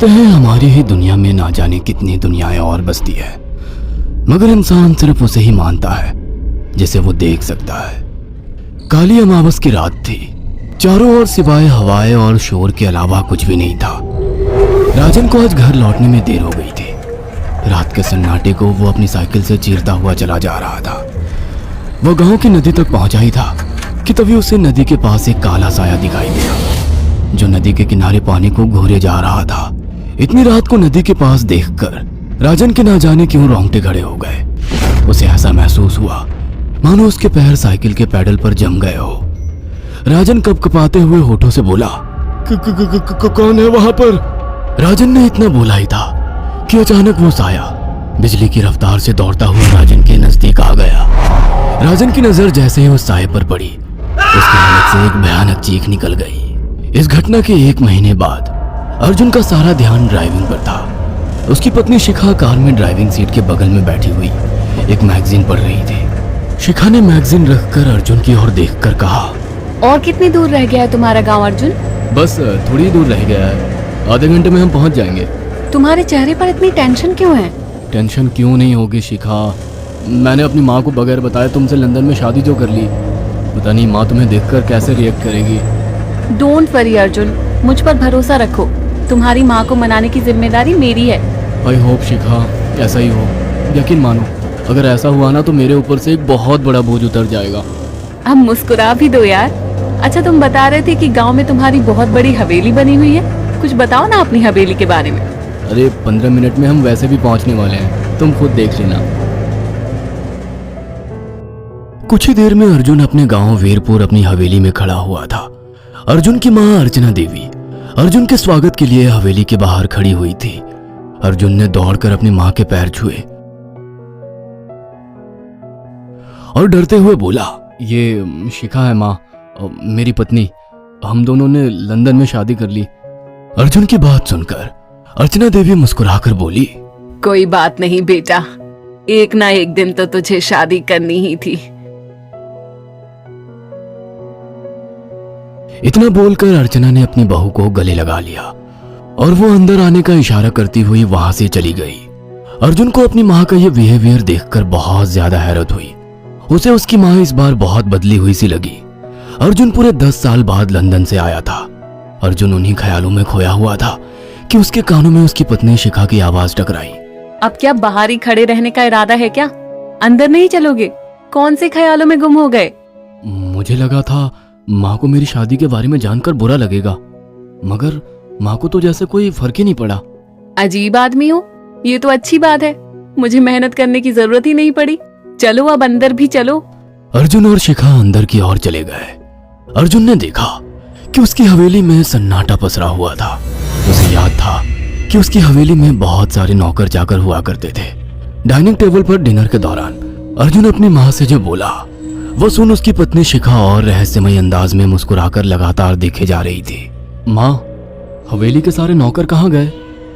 कहते हैं हमारी ही दुनिया में ना जाने कितनी दुनियाएं और बसती है, मगर इंसान सिर्फ उसे ही मानता है जिसे वो देख सकता है। काली अमावस की रात थी। चारों ओर सिवाय हवाएं और शोर के अलावा कुछ भी नहीं था। राजन को आज घर लौटने में देर हो गई थी। रात के सन्नाटे को वो अपनी साइकिल से चीरता हुआ चला जा रहा था। वो गांव की नदी तक पहुंचा ही था कि तभी उसे नदी के पास एक काला साया दिखाई दिया जो नदी के किनारे पानी को घूरे जा रहा था। इतनी रात को नदी के पास देखकर राजन के ना जाने क्यों रोंगटे खड़े हो गए। उसे ऐसा महसूस हुआ मानो उसके पैर साइकिल के पैडल पर जम गए हो। राजन कपकपाते हुए होठों से बोला, कौन है वहां पर? राजन ने इतना बोला ही था कि अचानक वो साया बिजली की रफ्तार से दौड़ता हुआ राजन के नजदीक आ गया। राजन की नजर जैसे ही उस साये पर पड़ी, उसके हाथ से एक भयानक चीख निकल गई। इस घटना के 1 महीने बाद अर्जुन का सारा ध्यान ड्राइविंग पर था। उसकी पत्नी शिखा कार में ड्राइविंग सीट के बगल में बैठी हुई एक मैगजीन पढ़ रही थी। शिखा ने मैगजीन रखकर अर्जुन की ओर देखकर कहा, और कितनी दूर रह गया है तुम्हारा गांव अर्जुन? बस थोड़ी दूर रह गया है, आधे घंटे में हम पहुंच जाएंगे। तुम्हारे चेहरे पर इतनी टेंशन क्यों है? टेंशन क्यों नहीं होगी शिखा, मैंने अपनी माँ को बगैर बताए तुमसे लंदन में शादी जो कर ली। पता नहीं माँ तुम्हें देखकर कैसे रिएक्ट करेगी। डोंट वरी अर्जुन, मुझ पर भरोसा रखो। तुम्हारी माँ को मनाने की जिम्मेदारी मेरी है। आई होप शिखा ऐसा ही हो। यकीन मानो अगर ऐसा हुआ ना तो मेरे ऊपर से एक बहुत बड़ा बोझ उतर जाएगा। अब मुस्कुरा भी दो यार। अच्छा, तुम बता रहे थे कि गांव में तुम्हारी बहुत बड़ी हवेली बनी हुई है, कुछ बताओ ना अपनी हवेली के बारे में। अरे 15 मिनट में हम वैसे भी पहुंचने वाले हैं, तुम खुद देख लेना। कुछ ही देर में अर्जुन अपने गांव वीरपुर अपनी हवेली में खड़ा हुआ था। अर्जुन की मां अर्चना देवी अर्जुन के स्वागत के लिए हवेली के बाहर खड़ी हुई थी। अर्जुन ने दौड़कर अपनी मां के पैर छुए और डरते हुए बोला, ये शिखा है मां, मेरी पत्नी। हम दोनों ने लंदन में शादी कर ली। अर्जुन की बात सुनकर अर्चना देवी मुस्कुराकर बोली, कोई बात नहीं बेटा, एक ना एक दिन तो तुझे शादी करनी ही थी। इतना बोलकर अर्चना ने अपनी बहू को गले लगा लिया और वो अंदर आने का इशारा करती हुई वहां से चली गई। अर्जुन को अपनी माँ का ये बिहेवियर देखकर बहुत ज्यादा हैरत हुई। उसे उसकी माँ इस बार बहुत बदली हुई सी लगी। अर्जुन पूरे 10 साल बाद लंदन से आया था। अर्जुन उन्हीं ख्यालों में खोया हुआ था कि उसके कानों में उसकी पत्नी शिखा की आवाज टकराई। अब क्या बाहर ही खड़े रहने का इरादा है क्या? अंदर नहीं चलोगे? कौन से ख्यालों में गुम हो गए? मुझे लगा था माँ को मेरी शादी के बारे में जानकर बुरा लगेगा, मगर माँ को तो जैसे कोई फर्क ही नहीं पड़ा। अजीब आदमी हो, ये तो अच्छी बात है। मुझे मेहनत करने की जरूरत ही नहीं पड़ी। चलो अब अंदर भी चलो। अर्जुन और शिखा अंदर की ओर चले गए। अर्जुन ने देखा कि उसकी हवेली में सन्नाटा पसरा हुआ था। उसे याद था कि उसकी हवेली में बहुत सारे नौकर चाकर हुआ करते थे। डाइनिंग टेबल पर डिनर के दौरान अर्जुन अपनी माँ से जो बोला वो सुन उसकी पत्नी शिखा और रहस्यमय अंदाज में मुस्कुराकर लगातार देखे जा रही थी। माँ, हवेली के सारे नौकर कहाँ गए?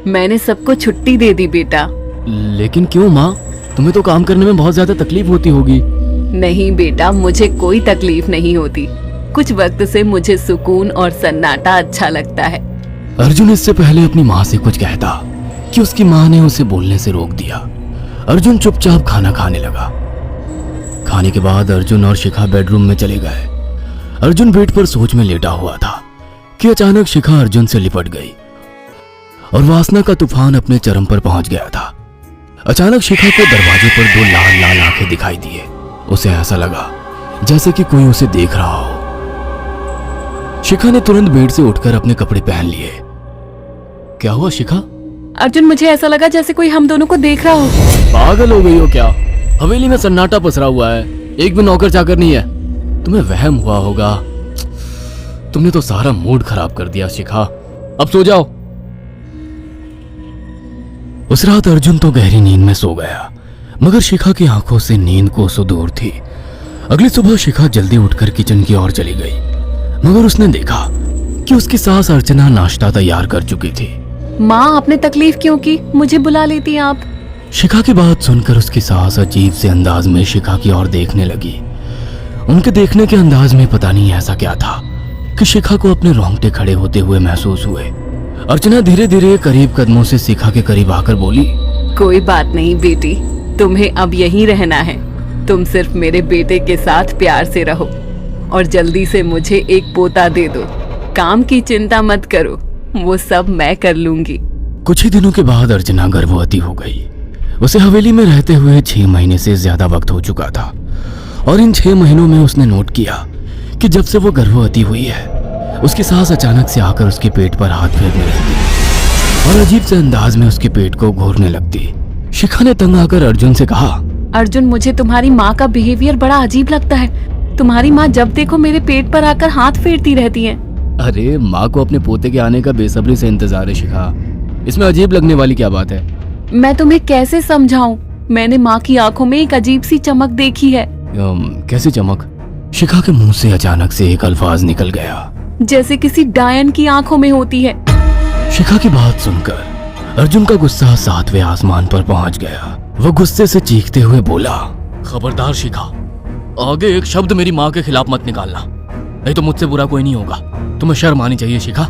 मैंने सबको छुट्टी दे दी बेटा। लेकिन क्यों माँ, तुम्हें तो काम करने में बहुत ज्यादा तकलीफ होती होगी। नहीं बेटा, मुझे कोई तकलीफ नहीं होती। कुछ वक्त से मुझे सुकून और सन्नाटा अच्छा लगता है। अर्जुन इससे पहले अपनी माँ से कुछ कहता कि उसकी माँ ने उसे बोलने से रोक दिया। अर्जुन चुपचाप खाना खाने लगा। खाने के बाद अर्जुन और शिखा बेडरूम में चले गए। अर्जुन बेड पर सोच में लेटा हुआ था कि अचानक शिखा अर्जुन से लिपट गई और वासना का तूफान अपने चरम पर पहुंच गया था। अचानक शिखा को दरवाजे पर 2 लाल लाल आंखें दिखाई दिए। उसे ऐसा लगा जैसे कि कोई उसे देख रहा हो। शिखा ने तुरंत बेड से उठकर अपने कपड़े पहन लिए। क्या हुआ शिखा? अर्जुन, मुझे ऐसा लगा जैसे कोई हम दोनों को देख रहा हो। पागल हो गई हो क्या? हवेली में सन्नाटा पसरा हुआ है, एक भी नौकर चाकर नहीं है। तुम्हें वहम हुआ होगा। तुमने तो सारा मूड खराब कर दिया शिखा, अब सो जाओ। उस रात अर्जुन तो गहरी नींद में सो गया, मगर शिखा की आंखों से नींद कोसों दूर थी। अगली सुबह शिखा जल्दी उठकर किचन की ओर चली गई, मगर उसने देखा कि उसकी सास अर्चना नाश्ता तैयार कर चुकी थी। माँ, आपने तकलीफ क्यों की? मुझे बुला लेती आप। शिखा की बात सुनकर उसकी सास अजीब से अंदाज में शिखा की ओर देखने लगी। उनके देखने के अंदाज में पता नहीं ऐसा क्या था कि शिखा को अपने रोंगटे खड़े होते हुए महसूस हुए। अर्चना धीरे धीरे करीब कदमों से शिखा के करीब आकर बोली, कोई बात नहीं बेटी, तुम्हें अब यहीं रहना है। तुम सिर्फ मेरे बेटे के साथ प्यार से रहो और जल्दी से मुझे एक पोता दे दो। काम की चिंता मत करो, वो सब मैं कर लूंगी। कुछ ही दिनों के बाद अर्चना गर्भवती हो गई। उसे हवेली में रहते हुए 6 महीने से ज्यादा वक्त हो चुका था और इन 6 महीनों में उसने नोट किया कि जब से वो गर्भवती हुई है, उसकी सास अचानक से आकर उसके पेट पर हाथ फेरने लगती और अजीब से अंदाज में उसके पेट को घूरने लगती। शिखा ने तंग आकर अर्जुन से कहा, अर्जुन, मुझे तुम्हारी माँ का बिहेवियर बड़ा अजीब लगता है। तुम्हारी माँ जब देखो मेरे पेट पर आकर हाथ फेरती रहती है। अरे माँ को अपने पोते के आने का बेसब्री से इंतजार है शिखा, इसमें अजीब लगने वाली क्या बात है? मैं तुम्हें कैसे समझाऊं? मैंने माँ की आंखों में एक अजीब सी चमक देखी है। कैसी चमक? शिखा के मुंह से अचानक से एक अल्फाज निकल गया, जैसे किसी डायन की आंखों में होती है। शिखा की बात सुनकर अर्जुन का गुस्सा 7वें आसमान पर पहुंच गया। वो गुस्से से चीखते हुए बोला, खबरदार शिखा, आगे एक शब्द मेरी माँ के खिलाफ मत निकालना, नहीं तो मुझसे बुरा कोई नहीं होगा। तुम्हें शर्म आनी चाहिए शिखा।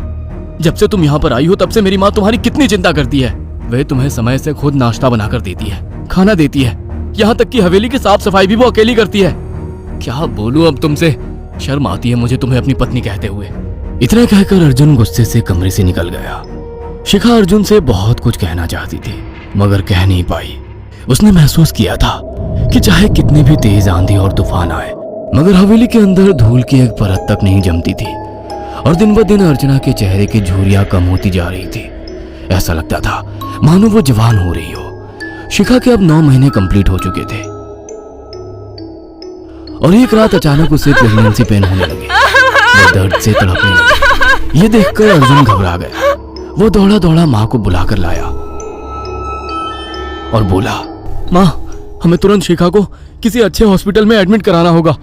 जब से तुम यहाँ पर आई हो तब से मेरी माँ तुम्हारी कितनी चिंता करती है। वह तुम्हें समय से खुद नाश्ता बनाकर देती है, खाना देती है, यहाँ तक कि हवेली की साफ सफाई भी वो अकेली करती है। क्या बोलूं अब तुमसे, शर्म आती है मुझे तुम्हें अपनी पत्नी कहते हुए। इतना कहकर अर्जुन गुस्से से कमरे से निकल गया। शिखा अर्जुन से बहुत कुछ कहना चाहती थी मगर कह नहीं पाई। उसने महसूस किया था कि चाहे कितनी भी तेज आंधी और तूफान आए, मगर हवेली के अंदर धूल की एक परत तक नहीं जमती थी और दिन ब दिन अर्चना के चेहरे की झुर्रियां कम होती जा रही थी। ऐसा लगता था मानो वो जवान हो रही हो। शिखा के अब 9 महीने कंप्लीट हो चुके थे और एक रात अचानक उसे प्रेगनेंसी पेन होने लगे। वो दर्द से तड़पने लगी। ये देखकर अर्जुन घबरा गया। वो दौड़ा दौड़ा माँ को बुलाकर लाया और बोला, माँ, हमें तुरंत शिखा को किसी अच्छे हॉस्पिटल में एडमिट कराना होगा।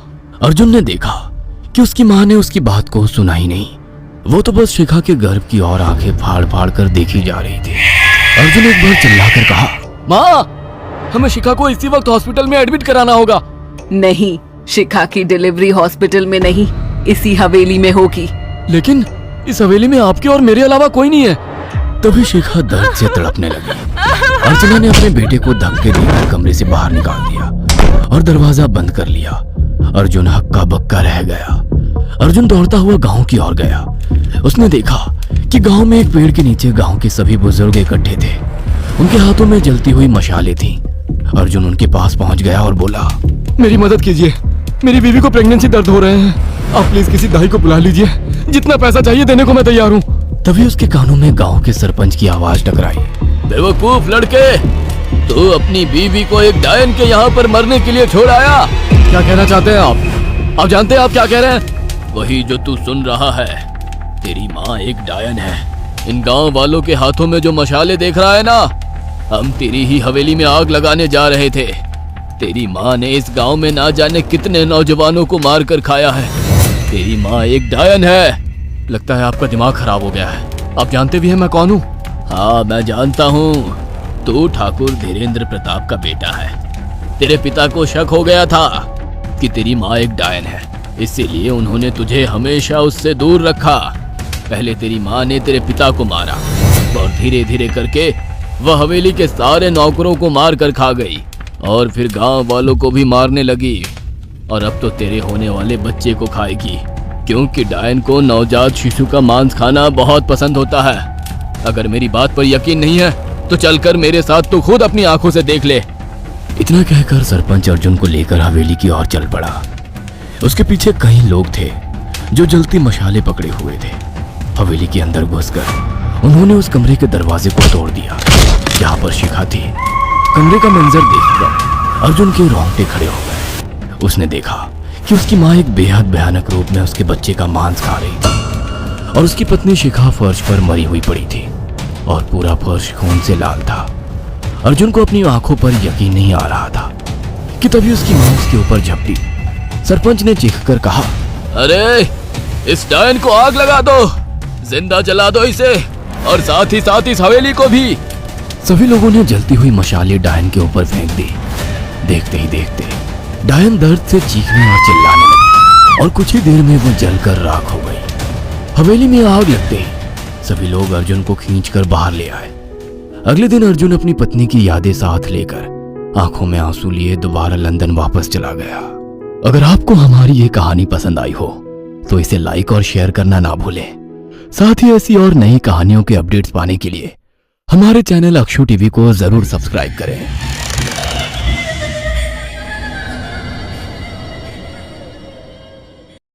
अर्जुन ने देखा कि उसकी माँ ने उसकी बात को सुना ही नहीं। वो तो बस शिखा के गर्भ की ओर आंखें फाड़ फाड़ कर देखी जा रही थी। अर्जुन एक बार चिल्लाकर कहा, माँ, हमें शिखा को इसी वक्त हॉस्पिटल में एडमिट कराना होगा। नहीं, शिखा की डिलीवरी हॉस्पिटल में नहीं, इसी हवेली में होगी। लेकिन इस हवेली में आपके और मेरे अलावा कोई नहीं है। तभी शिखा दर्द से तड़पने लगी। अर्चना ने अपने बेटे को धक्के देकर कमरे से बाहर निकाल दिया और दरवाजा बंद कर लिया। अर्जुन हक्का बक्का रह गया। अर्जुन दौड़ता हुआ गांव की ओर गया। उसने देखा कि गांव में एक पेड़ के नीचे गांव के सभी बुजुर्ग इकट्ठे थे। उनके हाथों में जलती हुई मशालें थीं। अर्जुन उनके पास पहुंच गया और बोला, मेरी मदद कीजिए, मेरी बीवी को प्रेगनेंसी दर्द हो रहे हैं। आप प्लीज किसी दाई को बुला लीजिए, जितना पैसा चाहिए देने को मैं तैयार हूँ। तभी उसके कानों में गांव के सरपंच की आवाज टकराई, बेवकूफ लड़के, तू अपनी बीवी को एक डायन के यहाँ पर मरने के लिए छोड़ आया। क्या कहना चाहते हैं आप? आप जानते हैं आप क्या कह रहे हैं? वही जो तू सुन रहा है। तेरी माँ एक डायन है। इन गांव वालों के हाथों में जो मशाले देख रहा है ना, हम तेरी ही हवेली में आग लगाने जा रहे थे। तेरी माँ ने इस गांव में ना जाने कितने नौजवानों को मार कर खाया है। तेरी माँ एक डायन है। लगता है आपका दिमाग खराब हो गया है। आप जानते भी हैं मैं कौन हूँ? हाँ, मैं जानता हूँ। तू ठाकुर धीरेन्द्र प्रताप का बेटा है। तेरे पिता को शक हो गया था कि तेरी माँ एक डायन है, इसीलिए उन्होंने तुझे हमेशा उससे दूर रखा। पहले तेरी माँ ने तेरे पिता को मारा और धीरे धीरे करके वह हवेली के सारे नौकरों को मार कर खा गई और फिर गांव वालों को भी मारने लगी। और अब तो तेरे होने वाले बच्चे को खाएगी, क्योंकि डायन को नवजात शिशु का मांस खाना बहुत पसंद होता है। अगर मेरी बात पर यकीन नहीं है तो चलकर मेरे साथ तू खुद अपनी आंखों से देख ले। इतना कहकर सरपंच अर्जुन को लेकर हवेली की ओर चल पड़ा। उसके पीछे कई लोग थे जो जलती मशाले पकड़े हुए थे। हवेली के अंदर घुसकर उन्होंने उस कमरे के दरवाजे को तोड़ दिया जहाँ पर शिखा थी। कमरे का मंजर देखकर अर्जुन के रोंगटे खड़े हो गए। उसने देखा कि उसकी माँ एक बेहद भयानक रूप में उसके बच्चे का मांस खा रही थी और उसकी पत्नी शिखा फर्श पर मरी हुई पड़ी थी और पूरा फर्श खून से लाल था। अर्जुन को अपनी आंखों पर यकीन नहीं आ रहा था कि तभी उसकी माँ उसके ऊपर झपटी। सरपंच ने चीखकर कहा, अरे इस डायन को आग लगा दो, जिंदा जला दो इसे और साथ ही इस हवेली को भी। सभी लोगों ने जलती हुई मशाले डायन के ऊपर फेंक दी। देखते ही देखते डायन दर्द से चीखने और चिल्लाने लगी और कुछ ही देर में वो जलकर राख हो गई। हवेली में आग लगते ही सभी लोग अर्जुन को खींचकर बाहर ले आए। अगले दिन अर्जुन अपनी पत्नी की यादें साथ लेकर आंखों में आंसू लिए दोबारा लंदन वापस चला गया। अगर आपको हमारी ये कहानी पसंद आई हो तो इसे लाइक और शेयर करना ना भूलें। साथ ही ऐसी और नई कहानियों के अपडेट्स पाने के लिए हमारे चैनल अक्षु टीवी को जरूर सब्सक्राइब करें।